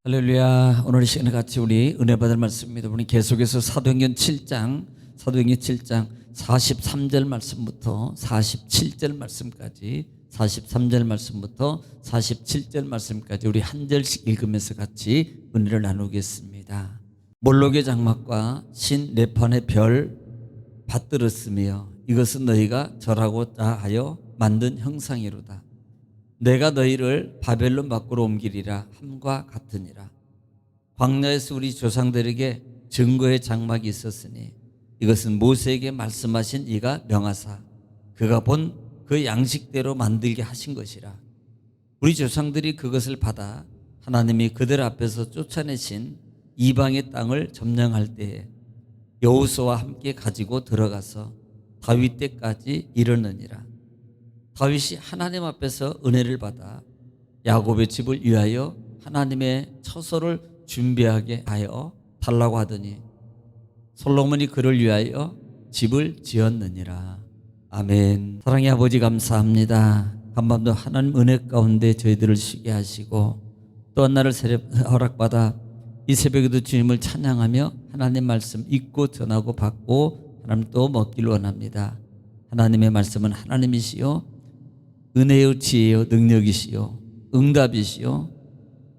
할렐루야. 오늘 이 시간에 같이 우리 은혜 받을 말씀입니다. 우리 계속해서 사도행전 7장 43절 말씀부터 47절 말씀까지 43절 말씀부터 47절 말씀까지 우리 한 절씩 읽으면서 같이 은혜를 나누겠습니다. 몰록의 장막과 신 레판의 별 받들었으며 이것은 너희가 절하고자 하여 만든 형상이로다. 내가 너희를 바벨론 밖으로 옮기리라 함과 같으니라. 광야에서 우리 조상들에게 증거의 장막이 있었으니 이것은 모세에게 말씀하신 이가 명하사 그가 본 그 양식대로 만들게 하신 것이라. 우리 조상들이 그것을 받아 하나님이 그들 앞에서 쫓아내신 이방의 땅을 점령할 때에 여호수아와 함께 가지고 들어가서 다윗 때까지 이르느니라. 다윗이 하나님 앞에서 은혜를 받아 야곱의 집을 위하여 하나님의 처소를 준비하게 하여 달라고 하더니 솔로몬이 그를 위하여 집을 지었느니라. 아멘. 사랑의 아버지 감사합니다. 간밤도 하나님 은혜 가운데 저희들을 쉬게 하시고 또 한 날을 허락받아 이 새벽에도 주님을 찬양하며 하나님 말씀 읽고 전하고 받고 하나님 또 먹기를 원합니다. 하나님의 말씀은 하나님이시요 은혜요 지혜요 능력이시요 응답이시요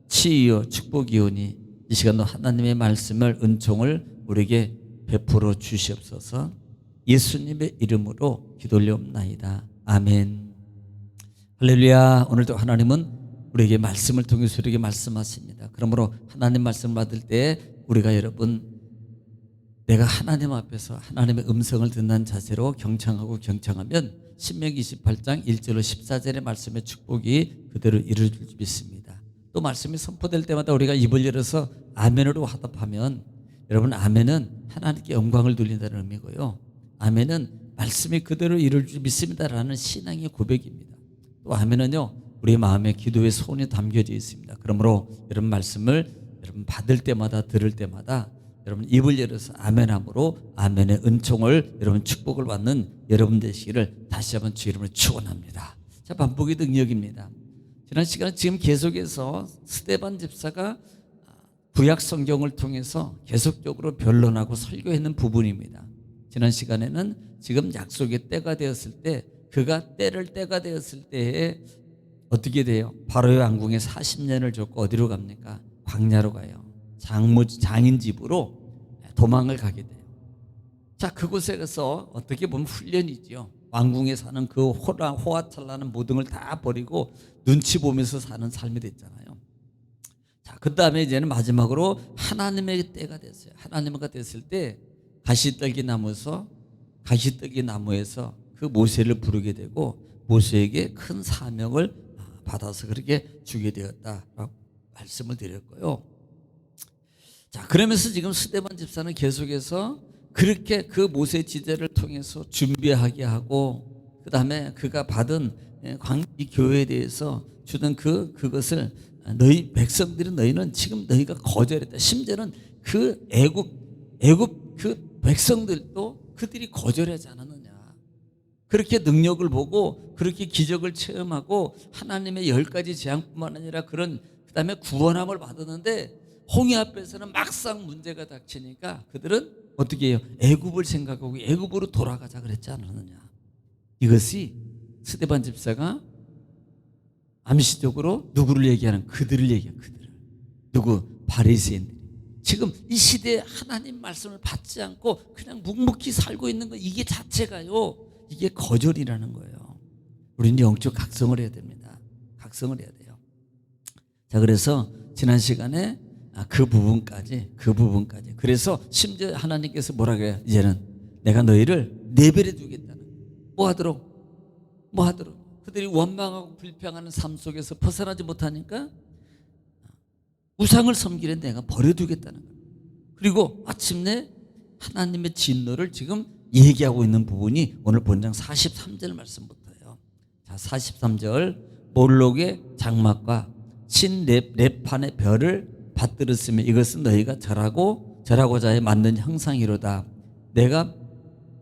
치유요 축복이오니 이 시간도 하나님의 말씀을 은총을 우리에게 베풀어 주시옵소서. 예수님의 이름으로 기도 올려옵나이다. 아멘. 할렐루야. 오늘도 하나님은 우리에게 말씀을 통해서 우리에게 말씀하십니다. 그러므로 하나님 말씀을 받을 때 우리가 여러분 내가 하나님 앞에서 하나님의 음성을 듣는 자세로 경청하면 신명기 28장 1절로 14절의 말씀의 축복이 그대로 이루어질 줄 믿습니다. 또 말씀이 선포될 때마다 우리가 입을 열어서 아멘으로 화답하면 여러분 아멘은 하나님께 영광을 돌린다는 의미고요. 아멘은 말씀이 그대로 이루어질 줄 믿습니다라는 신앙의 고백입니다. 또 아멘은요 우리 마음의 기도의 소원이 담겨져 있습니다. 그러므로 여러분 말씀을 여러분 받을 때마다 들을 때마다 여러분 입을 열어서 아멘함으로 아멘의 은총을 여러분 축복을 받는 여러분 되시기를 다시 한번 주 이름으로 축원합니다. 자, 반복의 능력입니다. 지난 시간에 지금 계속해서 스데반 집사가 구약 성경을 통해서 계속적으로 변론하고 설교했는 부분입니다. 지난 시간에는 지금 약속의 때가 되었을 때 그가 때가 되었을 때에 어떻게 돼요? 바로의 왕궁에 40년을 줬고 어디로 갑니까? 광야로 가요. 장인 집으로 도망을 가게 돼요. 자, 그곳에 가서 어떻게 보면 훈련이죠. 왕궁에 사는 그 호화찬란한 모든 걸 다 버리고 눈치 보면서 사는 삶이 됐잖아요. 자, 그 다음에 이제는 마지막으로 하나님의 때가 됐어요. 하나님과 됐을 때 가시떨기 나무에서 그 모세를 부르게 되고 모세에게 큰 사명을 받아서 그렇게 주게 되었다라고 말씀을 드렸고요. 자, 그러면서 지금 스데반 집사는 계속해서 그렇게 그 모세 지대를 통해서 준비하게 하고 그 다음에 그가 받은 이 교회에 대해서 주던 그것을 너희 백성들은 너희는 지금 너희가 거절했다. 심지어는 그 애굽 그 백성들도 그들이 거절하지 않았느냐. 그렇게 능력을 보고 그렇게 기적을 체험하고 하나님의 10가지 재앙뿐만 아니라 그런 그다음에 구원함을 받았는데 홍해 앞에서는 막상 문제가 닥치니까 그들은 어떻게 해요? 애굽을 생각하고 애굽으로 돌아가자 그랬지 않았느냐. 이것이 스데반 집사가 암시적으로 누구를 얘기하는 그들을 얘기하는 그들을. 누구? 바리새인들. 지금 이 시대에 하나님 말씀을 받지 않고 그냥 묵묵히 살고 있는 거 이게 자체가요. 이게 거절이라는 거예요. 우리는 영적 각성을 해야 됩니다. 각성을 해야 돼요. 자, 그래서 지난 시간에 그 부분까지 그래서 심지어 하나님께서 뭐라 그래요? 이제는 내가 너희를 내버려 두겠다는 뭐 하도록 그들이 원망하고 불평하는 삶 속에서 벗어나지 못하니까 우상을 섬기는 내가 버려두겠다는 거예요. 그리고 마침내 하나님의 진노를 지금 얘기하고 있는 부분이 오늘 본장 43절 말씀부터예요. 자, 43절 몰록의 장막과 신 레판의 별을 받들었으며 이것은 너희가 절하고자 해 만든 형상이로다. 내가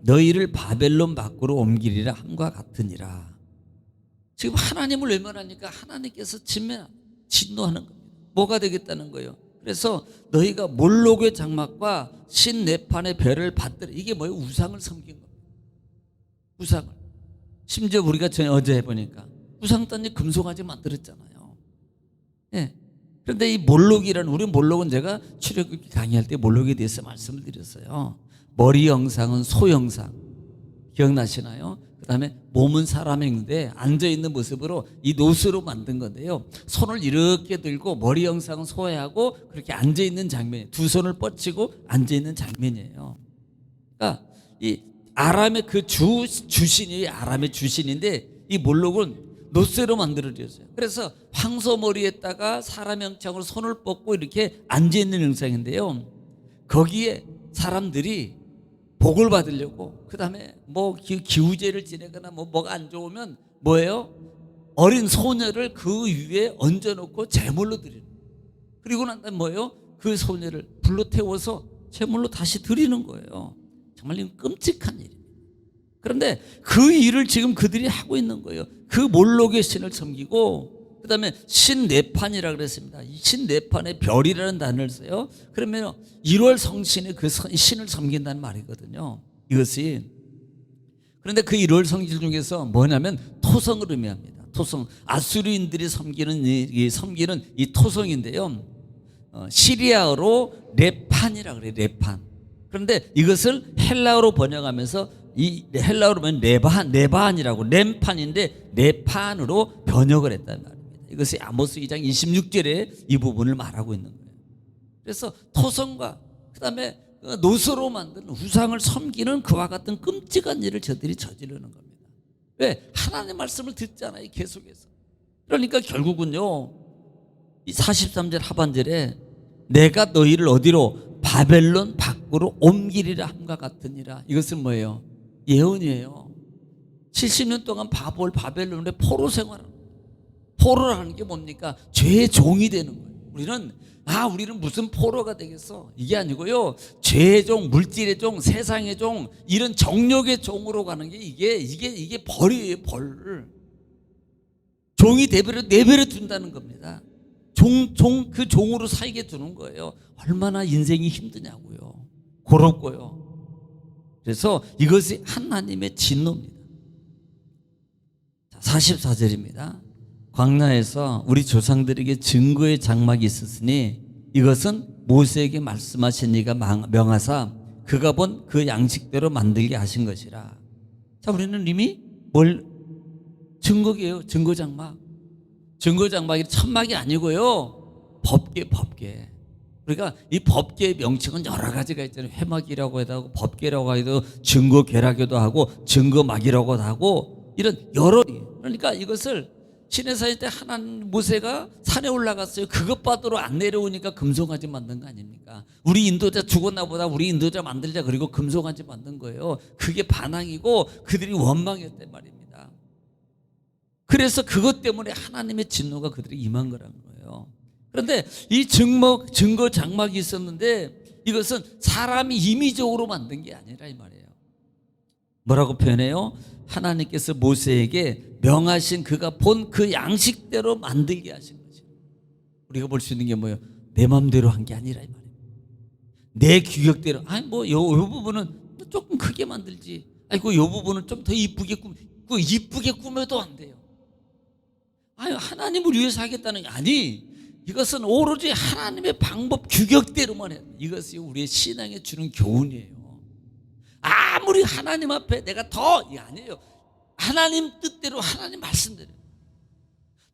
너희를 바벨론 밖으로 옮기리라 함과 같으니라. 지금 하나님을 외면하니까 하나님께서 진노하는 겁니다. 뭐가 되겠다는 거예요. 그래서 너희가 몰록의 장막과 신네판의 별을 받들어. 이게 뭐예요? 우상을 섬긴 겁니다. 우상을. 심지어 우리가 어제 해보니까 우상 딴지 금송아지 만들었잖아요. 예. 그런데 이 몰록이라는, 우리 몰록은 제가 출애굽기 강의할 때 몰록에 대해서 말씀을 드렸어요. 머리 형상은 소 형상 기억나시나요? 그 다음에 몸은 사람이 있는데 앉아있는 모습으로 이 노스로 만든 건데요. 손을 이렇게 들고 머리 형상은 소에 하고 그렇게 앉아있는 장면이에요. 두 손을 뻗치고 앉아있는 장면이에요. 그러니까 이 아람의 그 주신이 아람의 주신인데 이 몰록은 노쇠로 만들어졌어요. 그래서 황소 머리에다가 사람 형상으로 손을 뻗고 이렇게 앉아있는 형상인데요. 거기에 사람들이 복을 받으려고, 그 다음에 뭐 기우제를 지내거나 뭐가 안 좋으면 뭐예요? 어린 소녀를 그 위에 얹어놓고 제물로 드리는 거예요. 그리고 난 다음에 뭐예요? 그 소녀를 불로 태워서 제물로 다시 드리는 거예요. 정말 이건 끔찍한 일입니다. 그런데 그 일을 지금 그들이 하고 있는 거예요. 그 몰록의 신을 섬기고, 그 다음에 신네판이라고 그랬습니다. 이 신네판에 별이라는 단어를 써요. 그러면 1월 성신의 그 신을 섬긴다는 말이거든요. 이것이. 그런데 그 1월 성신 중에서 뭐냐면 토성을 의미합니다. 토성. 아수리인들이 섬기는 이 토성인데요. 시리아어로 레판이라고 그래요. 레판. 그런데 이것을 헬라어로 번역하면서 이 헬라어로 보면 네반이라고, 렘판인데 네판으로 번역을 했다는 말입니다. 이것이 아모스 2장 26절에 이 부분을 말하고 있는 거예요. 그래서 토성과 그다음에 노소로 만든 우상을 섬기는 그와 같은 끔찍한 일을 저들이 저지르는 겁니다. 왜? 하나님의 말씀을 듣잖아요, 계속해서. 그러니까 결국은요, 이 43절 하반절에 내가 너희를 어디로? 바벨론 밖으로 옮기리라 함과 같으니라. 이것은 뭐예요? 예언이에요. 70년 동안 바벨론의 포로 생활을, 포로라는 게 뭡니까? 죄의 종이 되는 거예요. 우리는 무슨 포로가 되겠어? 이게 아니고요. 죄의 종, 물질의 종, 세상의 종, 이런 정욕의 종으로 가는 게 이게 벌이에요, 벌. 종이 내버려 둔다는 겁니다. 그 종으로 살게 두는 거예요. 얼마나 인생이 힘드냐고요. 고롭고요. 그래서 이것이 하나님의 진노입니다. 44절입니다. 광야에서 우리 조상들에게 증거의 장막이 있었으니 이것은 모세에게 말씀하신 이가 명하사 그가 본 그 양식대로 만들게 하신 것이라. 자, 우리는 이미 증거예요. 증거 장막. 증거 장막이 천막이 아니고요. 법궤. 그러니까 이 법궤의 명칭은 여러 가지가 있잖아요. 회막이라고 해도 하고, 법궤라고 해도, 증거궤라고도 하고, 증거막이라고도 하고, 이런 여러. 그러니까 이것을 시내산일 때 모세가 산에 올라갔어요. 그것 받으러 안 내려오니까 금송아지 만든 거 아닙니까? 우리 인도자 죽었나 보다, 우리 인도자 만들자, 그리고 금송아지 만든 거예요. 그게 반항이고 그들이 원망했단 말입니다. 그래서 그것 때문에 하나님의 진노가 그들이 임한 거라는 거예요. 그런데 이 증거 장막이 있었는데 이것은 사람이 임의적으로 만든 게 아니라 이 말이에요. 뭐라고 표현해요? 하나님께서 모세에게 명하신 그가 본 그 양식대로 만들게 하신 거죠. 우리가 볼 수 있는 게 뭐예요? 내 마음대로 한 게 아니라 이 말이에요. 내 규격대로. 요 부분은 조금 크게 만들지. 요 부분은 좀 더 이쁘게 이쁘게 꾸며도 안 돼요. 하나님을 위해서 하겠다는 게 아니. 이것은 오로지 하나님의 방법 규격대로만 해요. 이것이 우리의 신앙에 주는 교훈이에요. 아무리 하나님 앞에 내가 이게 아니에요. 하나님 뜻대로, 하나님 말씀대로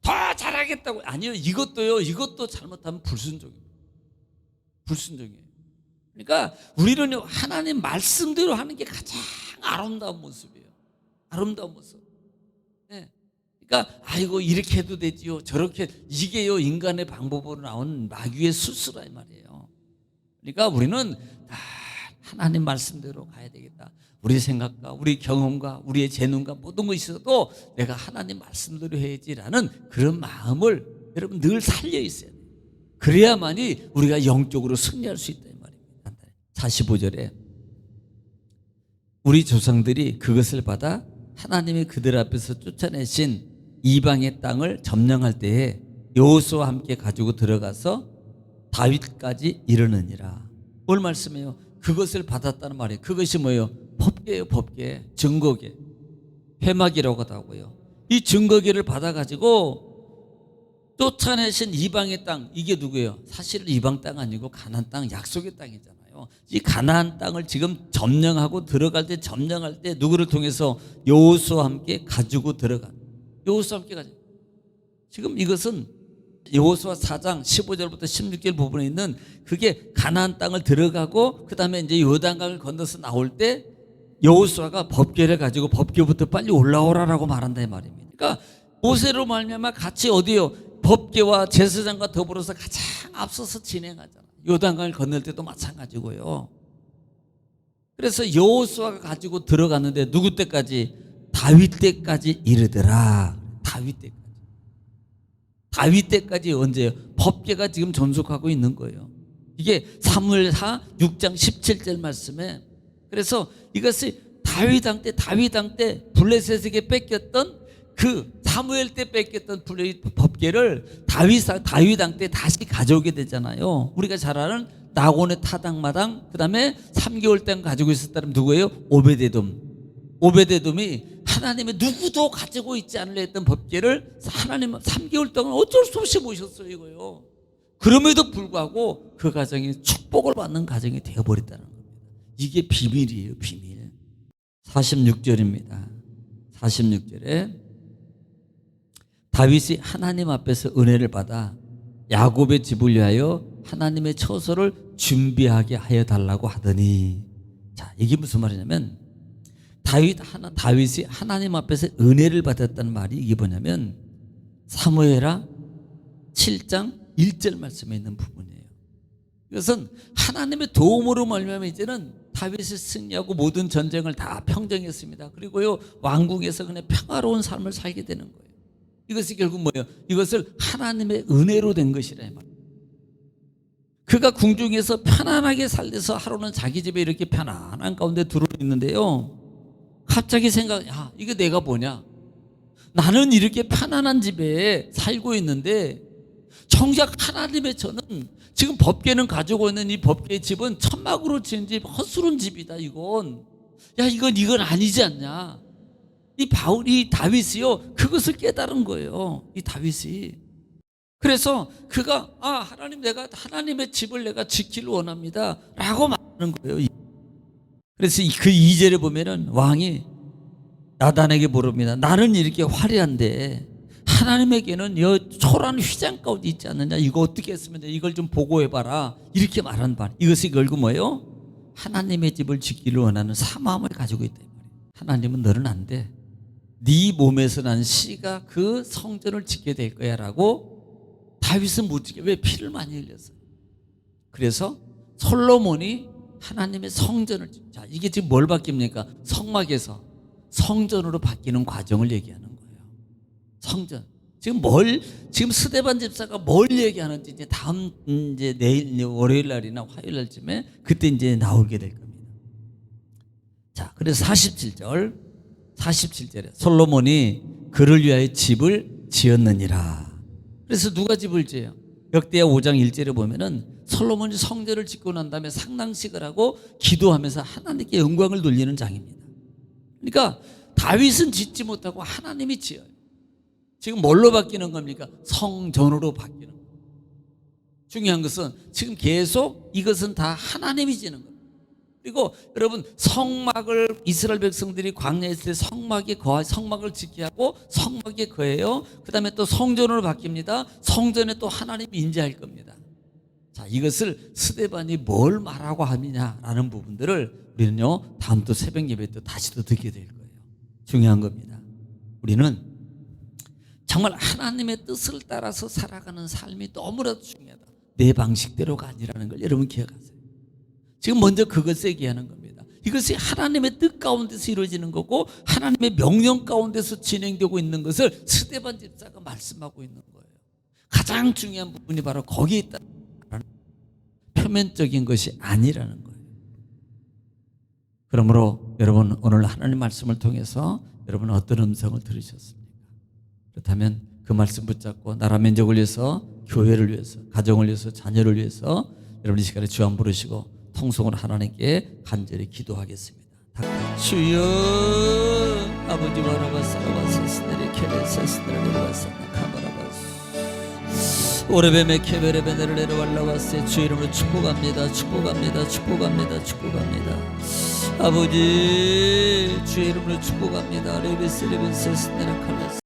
더 잘하겠다고. 아니요. 이것도 잘못하면 불순종이에요. 그러니까 우리는 하나님 말씀대로 하는 게 가장 아름다운 모습이에요. 아름다운 모습. 네. 그러니까 이렇게 해도 되지요, 저렇게. 이게요, 인간의 방법으로 나온 마귀의 수수라 이 말이에요. 그러니까 우리는 하나님 말씀대로 가야 되겠다. 우리 생각과 우리 경험과 우리의 재능과 모든 것이 있어도 내가 하나님 말씀대로 해야지라는 그런 마음을 여러분 늘 살려 있어야 돼요. 그래야만이 우리가 영적으로 승리할 수 있다 이 말입니다. 45절에 우리 조상들이 그것을 받아 하나님이 그들 앞에서 쫓아내신 이방의 땅을 점령할 때에 여호수아와 함께 가지고 들어가서 다윗까지 이르느니라. 뭘 말씀해요? 그것을 받았다는 말이에요. 그것이 뭐예요? 법궤예요. 법궤, 증거궤, 회막이라고 하다고요. 이 증거궤를 받아가지고 쫓아내신 이방의 땅, 이게 누구예요? 사실은 이방 땅 아니고 가나안 땅, 약속의 땅이잖아요. 이 가나안 땅을 지금 점령하고 들어갈 때, 점령할 때 누구를 통해서? 여호수아와 함께 가지고 들어간. 여호수아와 함께 가지고. 지금 이것은 여호수아 4장 15절부터 16절 부분에 있는 그게 가나안 땅을 들어가고 그 다음에 이제 요단강을 건너서 나올 때 여호수아가 법궤를 가지고 법궤부터 빨리 올라오라라고 말한다 이 말입니다. 그러니까 모세로 말미암아 같이 어디요? 법궤와 제사장과 더불어서 가장 앞서서 진행하잖아. 요단강을 건널 때도 마찬가지고요. 그래서 여호수아가 가지고 들어갔는데 누구 때까지? 다윗 때까지 이르더라. 다윗 때까지. 다윗 때까지 언제요? 법궤가 지금 존속하고 있는 거예요. 이게 사무엘하 6장 17절 말씀에, 그래서 이것이 다윗 왕 때 블레셋에게 뺏겼던 그 사무엘 때 뺏겼던 법궤를 다윗 왕 때 다시 가져오게 되잖아요. 우리가 잘 아는 나곤의 타당마당, 그 다음에 3개월 동안 가지고 있었다면 누구예요? 오베데돔. 오베데돔이 하나님의 누구도 가지고 있지 않으려 했던 법궤를 하나님은 3개월 동안 어쩔 수 없이 모셨어요 이거요. 그럼에도 불구하고 그 가정이 축복을 받는 가정이 되어버렸다는 겁니다. 이게 비밀이에요, 비밀. 46절입니다. 46절에 다윗이 하나님 앞에서 은혜를 받아 야곱의 집을 위하여 하나님의 처소를 준비하게 하여 달라고 하더니, 자, 이게 무슨 말이냐면 다윗이 하나님 앞에서 은혜를 받았다는 말이 이게 뭐냐면 사무엘하 7장 1절 말씀에 있는 부분이에요. 이것은 하나님의 도움으로 말미암아 이제는 다윗이 승리하고 모든 전쟁을 다 평정했습니다. 그리고요 왕궁에서 그냥 평화로운 삶을 살게 되는 거예요. 이것이 결국 뭐예요? 이것을 하나님의 은혜로 된 것이라 이 말이에요. 그가 궁중에서 편안하게 살면서 하루는 자기 집에 이렇게 편안한 가운데 들어오 있는데요, 갑자기 야, 이거 내가 뭐냐? 나는 이렇게 편안한 집에 살고 있는데 정작 하나님의 저는 지금 법궤는 가지고 있는 이 법궤의 집은 천막으로 지은 집, 헛스러운 집이다. 이건 이건 아니지 않냐? 이 다윗이요 그것을 깨달은 거예요. 이 다윗이. 그래서 그가 하나님, 내가 하나님의 집을 내가 지키를 원합니다 라고 말하는 거예요. 그래서 그 2절에 보면은 왕이 나단에게 물읍니다. 나는 이렇게 화려한데 하나님에게는 초라한 휘장 가운데 있지 않느냐? 이거 어떻게 했으면 돼? 이걸 좀 보고해봐라. 이렇게 말한 바. 이것이 결국 뭐예요? 하나님의 집을 짓기를 원하는 사마음을 가지고 있다. 하나님은 너는 안 돼. 네 몸에서 난 씨가 그 성전을 짓게 될 거야 라고 다윗은 못 짓게. 왜? 피를 많이 흘렸어요. 그래서 솔로몬이 하나님의 성전을, 자, 이게 지금 뭘 바뀝니까? 성막에서 성전으로 바뀌는 과정을 얘기하는 거예요. 성전. 지금 스데반 집사가 뭘 얘기하는지 이제 다음 이제 내일 월요일 날이나 화요일 날쯤에 그때 이제 나오게 될 겁니다. 자, 그래서 47절에 솔로몬이 그를 위하여 집을 지었느니라. 그래서 누가 집을 지어요? 역대하 5장 1절에 보면은 솔로몬이 성전을 짓고 난 다음에 상당식을 하고 기도하면서 하나님께 영광을 돌리는 장입니다. 그러니까 다윗은 짓지 못하고 하나님이 지어요. 지금 뭘로 바뀌는 겁니까? 성전으로 바뀌는 거예요. 중요한 것은 지금 계속 이것은 다 하나님이 지는 겁니다. 그리고 여러분, 성막을 이스라엘 백성들이 광야에 있을 때 성막을 지키게 하고 성막에 거해요. 그 다음에 또 성전으로 바뀝니다. 성전에 또 하나님이 임재할 겁니다. 자, 이것을 스데반이 뭘 말하고 하느냐라는 부분들을 우리는요 다음 또 새벽 예배 때 다시 또 듣게 될 거예요. 중요한 겁니다. 우리는 정말 하나님의 뜻을 따라서 살아가는 삶이 너무나도 중요하다. 내 방식대로가 아니라는 걸 여러분 기억하세요. 지금 먼저 그것을 얘기하는 겁니다. 이것이 하나님의 뜻 가운데서 이루어지는 거고 하나님의 명령 가운데서 진행되고 있는 것을 스데반 집사가 말씀하고 있는 거예요. 가장 중요한 부분이 바로 거기에 있다. 표면적인 것이 아니라는 거예요. 그러므로 여러분, 오늘 하나님 말씀을 통해서 여러분 어떤 음성을 들으셨습니까? 그렇다면 그 말씀 붙잡고 나라 민족을 위해서, 교회를 위해서, 가정을 위해서, 자녀를 위해서 여러분 이 시간에 주 안 부르시고 통성으로 하나님께 간절히 기도하겠습니다. 주여 아버지 와라바사라바사스네리 케레사스네리 와사나 카바라바스 오레베메 케베레베네를 내려왈라바세 주 이름으로 축복합니다. 축복합니다. 축복합니다. 축복합니다. 아버지 주의 이름으로 축복합니다. 레베스 레베세스네라 칼라스